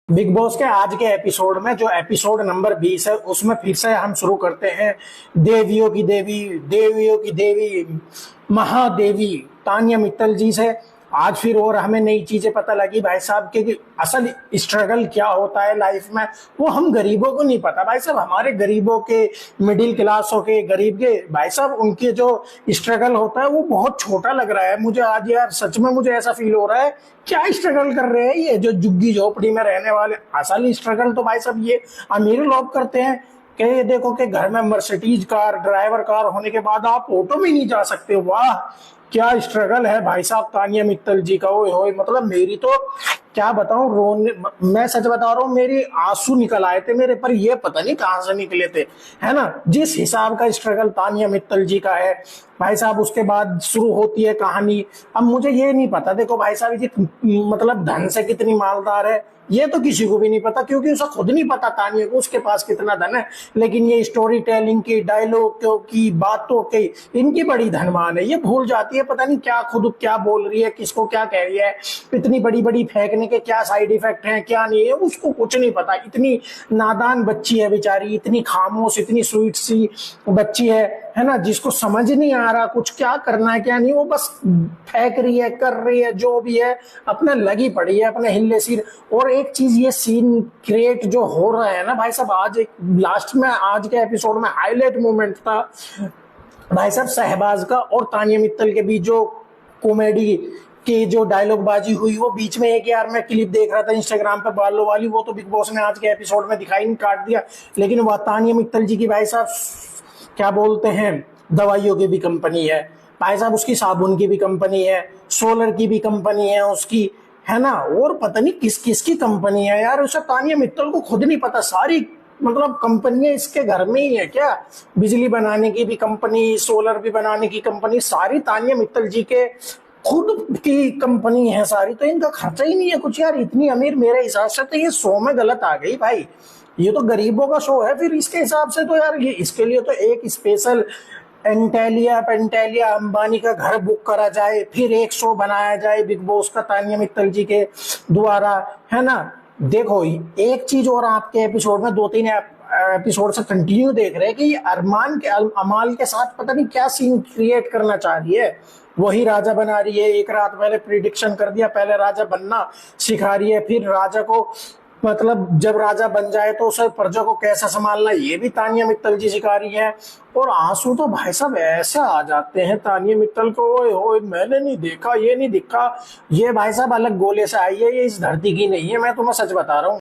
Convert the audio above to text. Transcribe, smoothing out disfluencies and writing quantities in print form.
Big boss के आज के एपिसोड में जो एपिसोड नंबर 20 है उसमें फिर से हम शुरू करते हैं। देवियों की देवी, देवियों की देवी, महादेवी तानिया मित्तल जी से आज फिर और हमें नई चीजें पता लगी भाई साहब के कि असल स्ट्रगल क्या होता है लाइफ में। वो हम गरीबों को नहीं पता भाई साहब, हमारे गरीबों के, मिडिल क्लासों के, गरीब के भाई साहब उनके जो स्ट्रगल होता है वो बहुत छोटा लग रहा है मुझे आज यार। सच में मुझे ऐसा फील हो रहा है क्या स्ट्रगल कर रहे हैं ये जो झुग्गी झोपड़ी में रहने वाले। असल स्ट्रगल तो भाई साहब ये अमीर लोग करते हैं कि ये देखो कि घर में मर्सिडीज कार, ड्राइवर कार होने के बाद आप ऑटो में नहीं जा सकते। वाह क्या स्ट्रगल है भाई साहब तानिया मित्तल जी का। ओए होए मतलब मेरी तो क्या बताऊं, रोने, मैं सच बता रहा हूं मेरी आंसू निकल आए थे मेरे पर, ये पता नहीं कहां से निकले थे, है ना। जिस हिसाब का स्ट्रगल तानिया मित्तल जी का है भाई साहब, उसके बाद शुरू होती है कहानी। अब मुझे ये नहीं पता, देखो भाई साहब ये मतलब धन से कितनी मालदार है ये तो किसी को भी नहीं पता, क्योंकि उसे खुद नहीं पता तानिया को उसके पास कितना धन है। लेकिन ये स्टोरी टेलिंग की, डायलॉग की, बातों की, इनकी बड़ी धनवान है। ये भूल जाती है पता नहीं क्या खुद क्या बोल रही है, किसको क्या कह रही है, इतनी बड़ी बड़ी फेंकने के क्या साइड इफेक्ट हैं क्या नहीं है उसको कुछ नहीं पता। इतनी नादान बच्ची है बेचारी, इतनी खामोश, इतनी स्वीट सी बच्ची है ना, जिसको समझ नहीं आ रहा कुछ क्या करना है क्या नहीं। वो बस फेंक रही है, कर रही है, जो भी है अपने लगी पड़ी है अपने हिल्ले सिर। और एक चीज ये सीन क्रिएट जो हो रहा है ना भाई साहब, आज एक लास्ट में आज के एपिसोड में हाईलाइट मोमेंट था भाई साहब शहबाज का और तानिया मित्तल के बीच जो कॉमेडी की जो डायलॉग बाजी हुई। वो बीच में एक यार मैं क्लिप देख रहा था इंस्टाग्राम पे बालों वाली, वो तो बिग बॉस ने आज के एपिसोड में दिखाई नहीं, काट दिया। लेकिन वह तानिया मित्तल जी की भाई साहब क्या बोलते हैं, दवाइयों की भी कंपनी है भाई साहब, उसकी साबुन की भी कंपनी है, सोलर की भी कंपनी है उसकी, है ना। और पता नहीं किस किस की कंपनी है यार, उसे तानिया मित्तल को खुद नहीं पता। सारी मतलब कंपनियां इसके घर में ही है क्या, बिजली बनाने की भी कंपनी, सोलर भी बनाने की कंपनी, सारी तानिया मित्तल जी के खुद की कंपनी है सारी। तो इनका खर्चा ही नहीं है कुछ यार, इतनी अमीर मेरे हिसाब से तो ये शो में गलत आ गई भाई। ये तो गरीबों का शो है फिर इसके हिसाब से तो यार। ये इसके लिए तो एक स्पेशल एंटेलिया पेंटेलिया अंबानी का घर बुक करा जाए, फिर एक शो बनाया जाए बिग बॉस का तानिया मित्तल जी के द्वारा, है ना। देखो एक चीज और आपके एपिसोड में 2-3 एपिसोड से कंटिन्यू देख रहे हैं कि ये अरमान के अमाल के साथ पता नहीं क्या सीन क्रिएट करना चाह रही है। वही राजा बना रही है, एक रात पहले प्रिडिक्शन कर दिया, पहले राजा बनना सिखा रही है, फिर राजा को मतलब जब राजा बन जाए तो उसे प्रजा को कैसा संभालना ये भी तानिया मित्तल जी सिखा रही है। और आंसू तो भाई साहब ऐसे आ जाते हैं तानिया मित्तल को, ओए होए मैंने नहीं देखा, ये नहीं दिखा, ये भाई साहब अलग गोले से आई है, ये इस धरती की नहीं है, मैं तुम्हें सच बता रहा हूँ।